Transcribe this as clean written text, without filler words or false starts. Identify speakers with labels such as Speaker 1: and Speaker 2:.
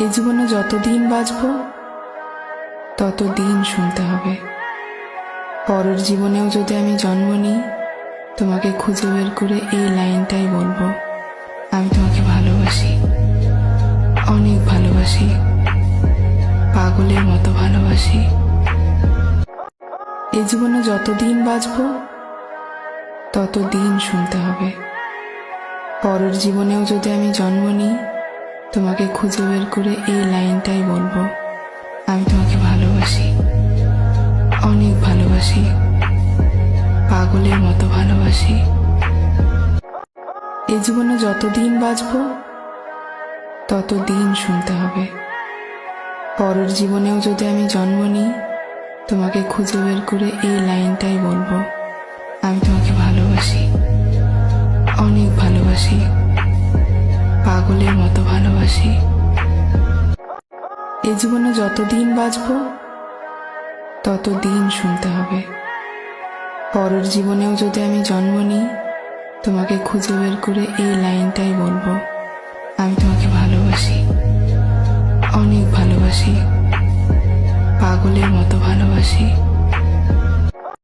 Speaker 1: এ জীবনে যতদিন বাঁচব ততদিন শুনতে হবে। পরের জীবনেও যদি আমি জন্ম নিই, তোমাকে খুঁজে বের করে এই লাইনটাই বলবো, আমি তোমাকে ভালোবাসি, অনেক ভালোবাসি, পাগলের মতো ভালোবাসি। এ জীবনে যতদিন বাঁচব ততদিন শুনতে হবে। পরের জীবনেও যদি আমি জন্ম নিই, তোমাকে খুঁজে বের করে এই লাইনটাই বলবো, আমি তোমাকে ভালোবাসি, অনেক ভালোবাসি, পাগলের মতো ভালোবাসি। এ জীবনে যতদিন বাঁচব ততদিন শুনতে হবে। পরের জীবনেও যদি আমি জন্ম নিই, তোমাকে খুঁজে বের করে এই লাইনটাই বলবো, আমি তোমাকে ভালোবাসি, অনেক ভালোবাসি, পাগলের মতো ভালোবাসি। এ জীবনে যতদিন বাঁচব ততদিন শুনতে হবে। পরের জীবনেও যদি আমি জন্ম নিই, তোমাকে খুঁজে বের করে এই লাইনটাই বলবো, আমি তোমাকে ভালোবাসি, অনেক ভালোবাসি, পাগলের মতো ভালোবাসি।